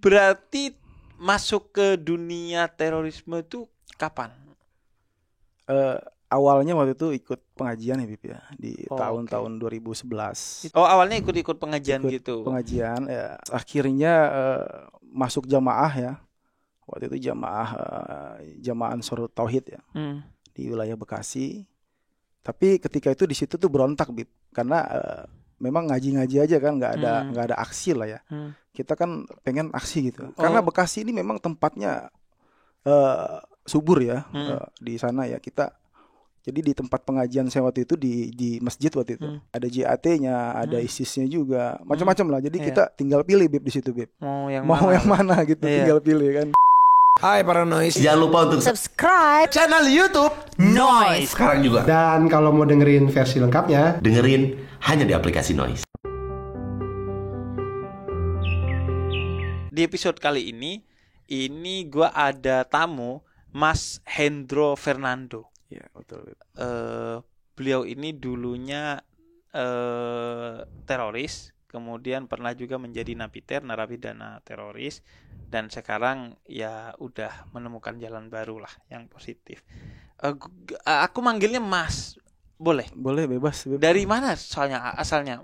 Berarti masuk ke dunia terorisme itu kapan? Awalnya waktu itu ikut pengajian ya Bib ya di tahun-tahun Oke. 2011. Oh, awalnya ikut-ikut pengajian Ikut gitu. pengajian ya. Akhirnya masuk jamaah ya. Waktu itu jamaah Ansarut Tauhid ya di wilayah Bekasi. Tapi ketika itu di situ tuh berontak Bib karena memang ngaji-ngaji aja kan nggak ada aksi lah ya. Kita kan pengen aksi gitu. Karena Bekasi ini memang tempatnya subur ya di sana ya kita. Jadi di tempat pengajian saya waktu itu di masjid waktu itu ada JAT-nya, ada ISIS-nya juga, macam-macam lah. Jadi kita tinggal pilih Bib di situ Bib. Mau yang mana gitu, tinggal pilih kan. Hai para noise, jangan lupa untuk subscribe channel YouTube Noise sekarang juga. Dan kalau mau dengerin versi lengkapnya, Dengerin hanya di aplikasi Noise. Di episode kali ini gua ada tamu Mas Hendro Fernando. Ya betul. Beliau ini dulunya teroris, kemudian pernah juga menjadi napiter, narapidana teroris, dan sekarang ya udah menemukan jalan baru lah yang positif. Aku manggilnya Mas, boleh? Boleh bebas. Dari mana asalnya?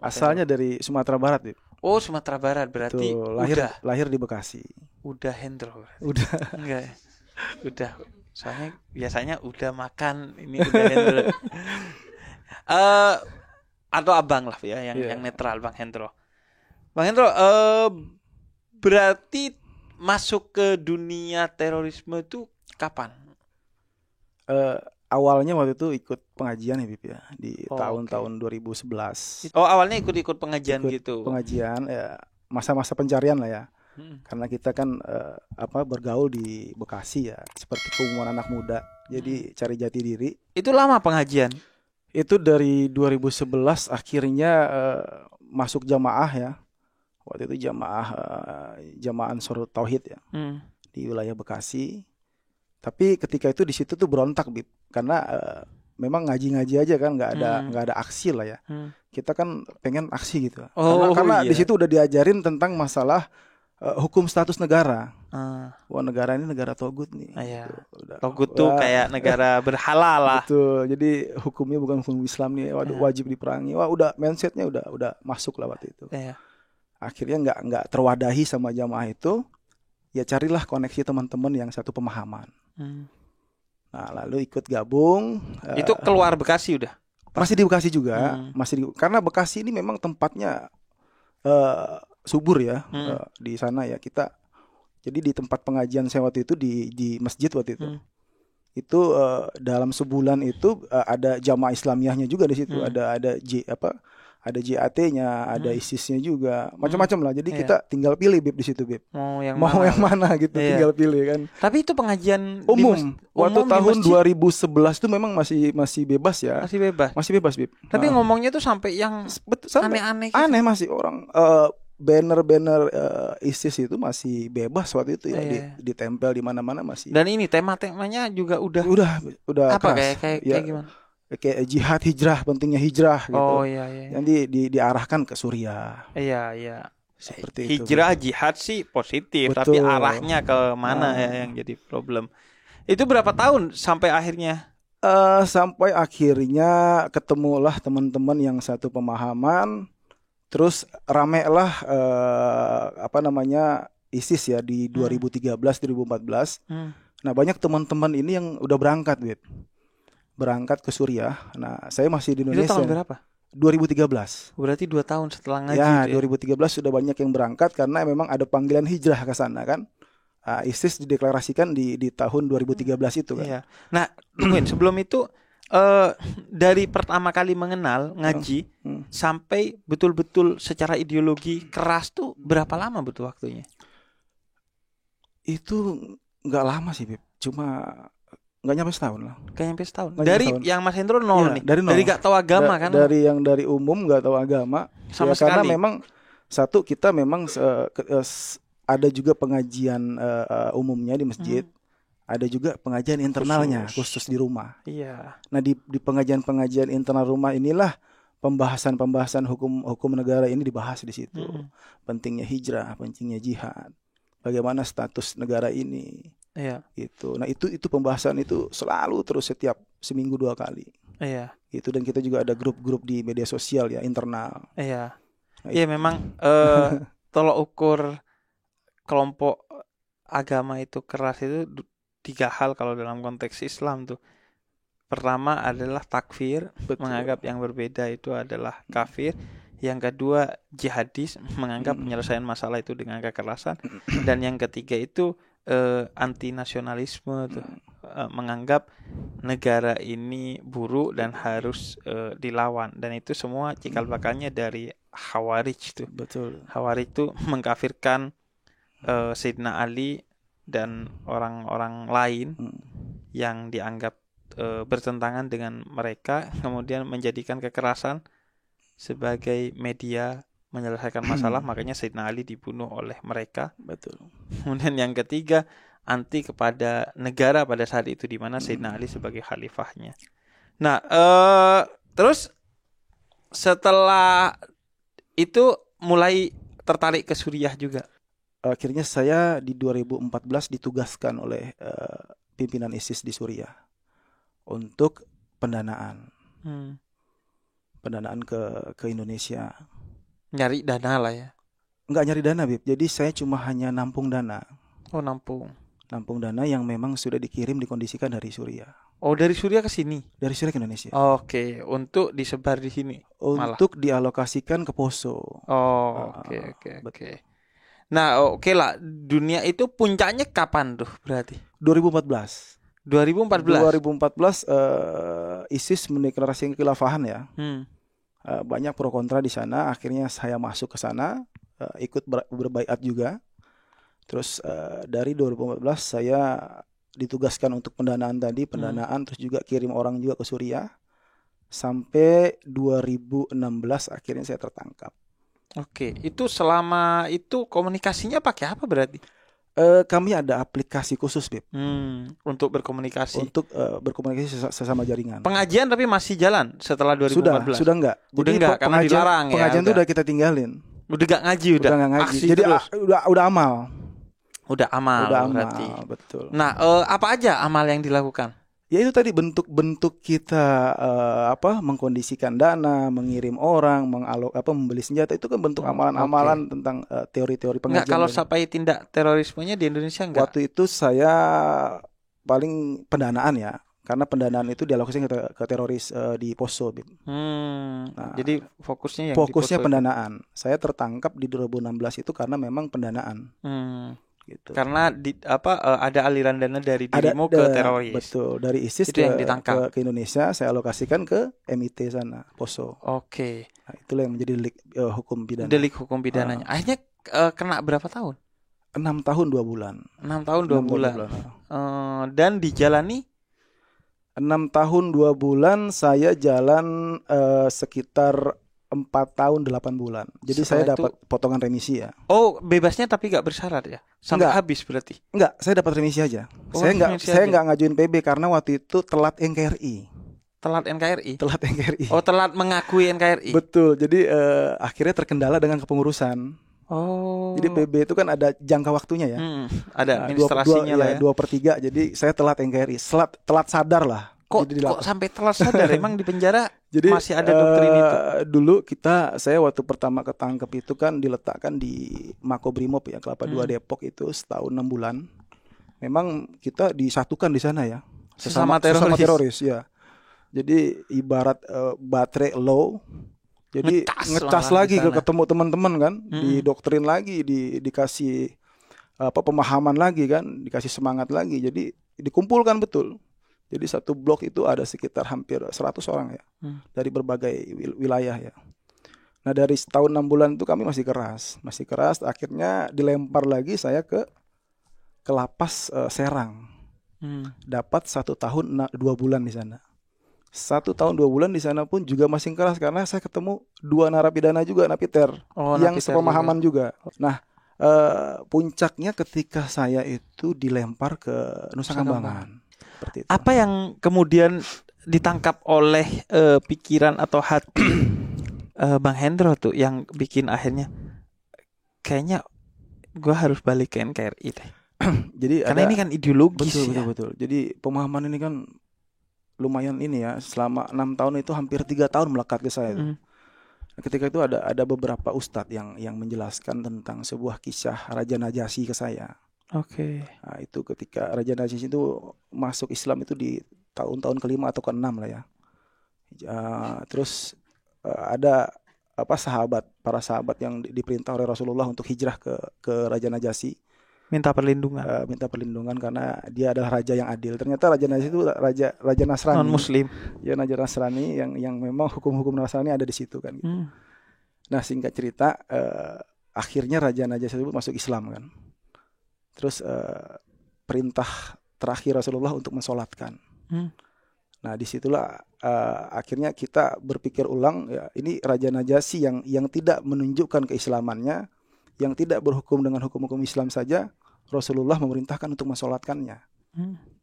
Asalnya dari Sumatera Barat, Bib. Oh, Sumatera Barat, berarti Betul, lahir di Bekasi. Udah Hendro. Udah. Enggak ya? Udah. Soalnya biasanya udah makan, ini udah Hendro. Atau abang lah ya, yang netral, Bang Hendro. Bang Hendro, berarti masuk ke dunia terorisme itu kapan? Awalnya waktu itu ikut pengajian ya Bib ya di tahun-tahun 2011. Oh, awalnya ikut pengajian gitu. Pengajian ya, masa-masa pencarian lah ya. Karena kita kan bergaul di Bekasi ya, seperti keumuman anak muda. Jadi cari jati diri. Itu lama pengajian? Itu dari 2011 akhirnya masuk jamaah ya. Waktu itu jamaah Ansarut Tauhid ya di wilayah Bekasi. Tapi ketika itu di situ tuh berontak Bib karena memang ngaji-ngaji aja kan nggak ada aksi lah ya. Kita kan pengen aksi gitu. Karena di situ udah diajarin tentang masalah hukum status negara. Wah, negara ini negara togut nih. Gitu. Togut tuh kayak negara berhala lah. Betul. Jadi hukumnya bukan hukum Islam nih. Wajib diperangi. Wah, udah mindsetnya udah masuk lah waktu itu. Akhirnya nggak terwadahi sama jamaah itu. Ya carilah koneksi teman-teman yang satu pemahaman. Nah, lalu ikut gabung. Itu keluar Bekasi udah? Masih di Bekasi juga. Karena Bekasi ini memang tempatnya subur ya di sana ya kita. Jadi di tempat pengajian saya waktu itu di masjid waktu itu. Itu dalam sebulan itu ada jamaah Islamiyahnya juga di situ. Ada JAT-nya, ada ISIS-nya juga, macam-macam lah. Jadi kita tinggal pilih Bib di situ Bib. Mau yang mana gitu, tinggal pilih kan. Tapi itu pengajian umum. Waktu tahun 2011 itu memang masih bebas ya. Masih bebas Bib. Tapi ngomongnya tuh sampai yang aneh-aneh gitu. Aneh masih orang banner-banner ISIS itu masih bebas waktu itu ya, ditempel di mana-mana masih. Dan ini tema-temanya juga udah apa keras. Kayak gimana? Kayak jihad, hijrah, pentingnya hijrah gitu. Yang diarahkan ke Suriah. Iya. Seperti hijrah, itu. Jihad sih positif. Betul. Tapi arahnya ke mana yang jadi problem. Itu berapa tahun sampai akhirnya? Sampai akhirnya ketemulah teman-teman yang satu pemahaman. Terus rame lah ISIS ya di 2013-2014. Nah, banyak teman-teman ini yang udah berangkat ke Suriah. Nah, saya masih di Indonesia. Itu tahun berapa? 2013. Berarti 2 tahun setelah ngaji. Ya, 2013 sudah banyak yang berangkat karena memang ada panggilan hijrah ke sana kan. ISIS dideklarasikan di tahun 2013 itu kan. Iya. Nah, tungguin sebelum itu dari pertama kali mengenal ngaji sampai betul-betul secara ideologi keras tuh berapa lama butuh waktunya? Itu nggak lama sih, Bib. Cuma nggak nyampe setahun lah. Nggak nyampe setahun. Dari yang Mas Hendro nol nih. Dari nggak tahu agama kan? Dari umum nggak tahu agama. Sama sekali. Karena memang satu kita memang ada juga pengajian umumnya di masjid. Ada juga pengajian internalnya khusus di rumah. Iya. Nah di pengajian internal rumah inilah pembahasan hukum negara ini dibahas di situ. Pentingnya hijrah, pentingnya jihad, bagaimana status negara ini. Iya. Gitu. Nah, itu pembahasan itu selalu terus setiap seminggu 2 kali. Iya. Gitu, dan kita juga ada grup-grup di media sosial ya, internal. Iya. Nah, Iya, memang tolok ukur kelompok agama itu keras itu 3 hal kalau dalam konteks Islam tuh. Pertama adalah takfir, menganggap yang berbeda itu adalah kafir. Yang kedua jihadis, menganggap penyelesaian masalah itu dengan kekerasan. Dan yang ketiga itu anti nasionalisme tuh, menganggap negara ini buruk dan harus dilawan. Dan itu semua cikal bakalnya dari Khawarij tuh. Betul. Khawarij itu mengkafirkan Sayyidina Ali dan orang-orang lain yang dianggap bertentangan dengan mereka, kemudian menjadikan kekerasan sebagai media menyelesaikan masalah. Makanya Sayyidina Ali dibunuh oleh mereka. Betul. Kemudian yang ketiga, anti kepada negara pada saat itu, di mana Sayyidina Ali sebagai khalifahnya. Nah, terus setelah itu mulai tertarik ke Suriah juga. Akhirnya saya di 2014 ditugaskan oleh pimpinan ISIS di Suriah untuk pendanaan. Pendanaan ke Indonesia. Nyari dana lah ya. Enggak nyari dana, Bib. Jadi saya cuma hanya nampung dana. Oh, nampung dana yang memang sudah dikirim, dikondisikan dari Suriah. Oh, dari Suriah ke sini? Dari Suriah ke Indonesia. Oke, untuk disebar di sini. Untuk dialokasikan ke Poso. Oh, oke. Nah, oke lah. Dunia itu puncaknya kapan tuh berarti? 2014. 2014 ISIS mendeklarasikan kekhilafahan ya. Banyak pro kontra di sana. Akhirnya saya masuk ke sana, ikut berbaiat juga. Terus dari 2014 saya ditugaskan untuk pendanaan tadi, terus juga kirim orang juga ke Suriah. Sampai 2016 akhirnya saya tertangkap. Oke, itu selama itu komunikasinya pakai apa berarti? Kami ada aplikasi khusus, Bib. Untuk berkomunikasi. Untuk berkomunikasi sesama jaringan. Pengajian tapi masih jalan setelah 2014? Sudah enggak. Udah enggak, karena dilarang ya. Pengajian itu udah kita tinggalin. Udah enggak ngaji, udah enggak ngaji. Jadi udah amal. Udah amal berarti. Betul. Nah, apa aja amal yang dilakukan? Ya itu tadi bentuk-bentuk kita mengkondisikan dana, mengirim orang, membeli senjata, itu kan bentuk amalan-amalan tentang teori-teori pengajian. Enggak, kalau sampai tindak terorismenya di Indonesia enggak? Waktu itu saya paling pendanaan ya, karena pendanaan itu dialokasikan ke teroris di Poso. Nah, jadi fokusnya fokusnya pendanaan. Saya tertangkap di 2016 itu karena memang pendanaan. Gitu. Karena ada aliran dana dari dirimu ke teroris. Betul, dari ISIS itu yang ditangkap ke Indonesia, saya alokasikan ke MIT sana, Poso. Oke. Nah, itulah yang menjadi delik hukum pidana. Delik hukum pidananya. Akhirnya kena berapa tahun? 6 tahun 2 bulan. 6 tahun 2 bulan. Dan dijalani 6 tahun 2 bulan, saya jalan sekitar 4 tahun 8 bulan. Jadi saya dapat potongan remisi ya. Oh, bebasnya tapi gak bersyarat ya? Sampai habis berarti? Enggak, saya dapat remisi aja. Saya enggak ngajuin PB karena waktu itu telat NKRI. Telat NKRI? Telat NKRI. Oh, telat mengakui NKRI. Betul. Jadi akhirnya terkendala dengan kepengurusan. Oh. Jadi PB itu kan ada jangka waktunya ya. Ada administrasinya lah ya. 2/3. Jadi saya telat NKRI. Telat sadar lah. Kok sampai telat sadar? Emang di penjara jadi, masih ada doktrin itu? Dulu saya waktu pertama ketangkep itu kan diletakkan di Makobrimob ya, Kelapa II Depok itu setahun 6 bulan. Memang kita disatukan di sana ya. Sesama teroris ya. Jadi ibarat baterai low. Jadi ngecas lagi ketemu teman-teman kan, didoktrin lagi, dikasih pemahaman lagi kan, dikasih semangat lagi. Jadi dikumpulkan betul. Jadi satu blok itu ada sekitar hampir 100 orang ya, dari berbagai wilayah ya. Nah dari setahun 6 bulan itu kami masih keras. Akhirnya dilempar lagi saya ke lapas Serang. Dapat 1 tahun 2 bulan di sana. 1 tahun 2 bulan di sana pun juga masih keras karena saya ketemu 2 narapidana juga, napiter, yang sepemahaman juga. Nah puncaknya ketika saya itu dilempar ke Nusa Kambangan. Apa yang kemudian ditangkap oleh pikiran atau hati Bang Hendro tuh yang bikin akhirnya kayaknya gue harus balik ke NKRI deh. Jadi karena ini kan ideologis. Betul. Jadi pemahaman ini kan lumayan ini ya. Selama 6 tahun itu hampir 3 tahun melekat ke saya. Ketika itu ada beberapa ustadz yang menjelaskan tentang sebuah kisah Raja Najasyi ke saya. Oke. Nah, itu ketika Raja Najasyi itu masuk Islam itu di tahun-tahun ke-5 atau ke-6 lah ya. Terus ada para sahabat yang diperintah oleh Rasulullah untuk hijrah ke Raja Najasyi, minta perlindungan karena dia adalah raja yang adil. Ternyata Raja Najasyi itu raja Nasrani, non muslim. Ya, raja Nasrani yang memang hukum-hukum Nasrani ada di situ kan gitu. Nah, singkat cerita akhirnya Raja Najasyi itu masuk Islam kan. Terus perintah terakhir Rasulullah untuk mensolatkan. Nah, disitulah akhirnya kita berpikir ulang, ya, ini Raja Najasyi yang tidak menunjukkan keislamannya, yang tidak berhukum dengan hukum-hukum Islam saja, Rasulullah memerintahkan untuk mensolatkannya.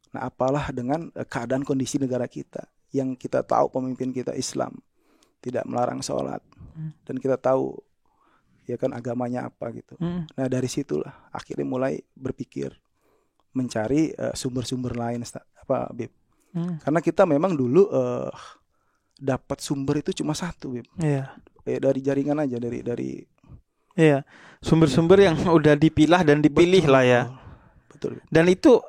Nah, apalah dengan keadaan kondisi negara kita, yang kita tahu pemimpin kita Islam, tidak melarang sholat, dan kita tahu ya kan agamanya apa gitu. Nah, dari situlah akhirnya mulai berpikir mencari sumber-sumber lain, Bib. Karena kita memang dulu dapat sumber itu cuma satu, Bib. Iya. Dari jaringan aja, dari iya, sumber-sumber yang udah dipilah dan dipilih lah ya. Betul. Dan itu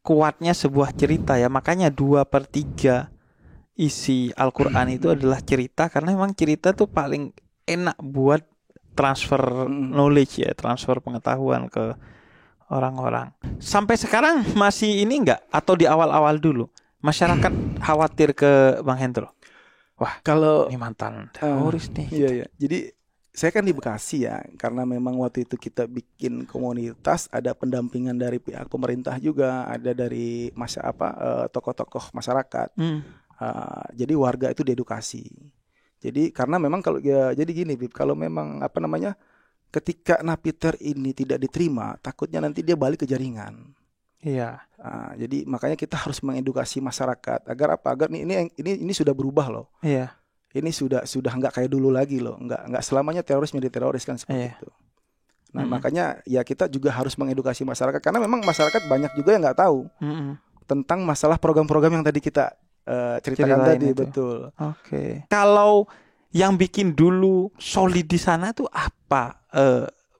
kuatnya sebuah cerita ya. Makanya 2/3 isi Al-Quran itu adalah cerita, karena memang cerita tuh paling enak buat transfer knowledge ya, transfer pengetahuan ke orang-orang. Sampai sekarang masih ini enggak, atau di awal-awal dulu masyarakat khawatir ke Bang Hendro? Wah, kalau ini mantan teroris nih. Iya. Jadi saya kan di Bekasi ya, karena memang waktu itu kita bikin komunitas, ada pendampingan dari pihak pemerintah juga, ada dari tokoh-tokoh masyarakat. Jadi warga itu diedukasi. Jadi karena memang jadi gini, Bib, kalau memang ketika napiter ini tidak diterima, takutnya nanti dia balik ke jaringan. Iya. Jadi makanya kita harus mengedukasi masyarakat agar ini sudah berubah loh. Iya. Ini sudah nggak kayak dulu lagi loh. Nggak selamanya teroris menjadi teroris kan seperti itu. Nah, makanya ya kita juga harus mengedukasi masyarakat, karena memang masyarakat banyak juga yang nggak tahu tentang masalah program-program yang tadi kita ceritakan tadi. Itu. Betul. Oke. Kalau yang bikin dulu solid di sana tuh apa,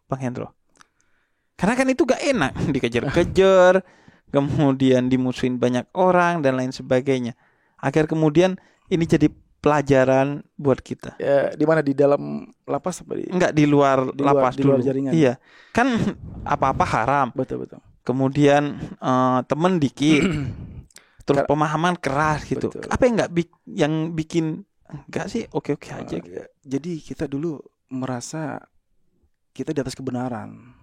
Bang Hendro? Karena kan itu gak enak, dikejar-kejar, kemudian dimusuhin banyak orang dan lain sebagainya. Agar kemudian ini jadi pelajaran buat kita. Ya, di mana, di dalam lapas apa Enggak, di luar lapas dulu. Luar jaringan. Iya. Kan apa-apa haram. Betul. Kemudian temen dikit. Terus pemahaman keras gitu. Betul. Apa yang bikin enggak sih, oke-oke aja. Jadi kita dulu merasa kita di atas kebenaran.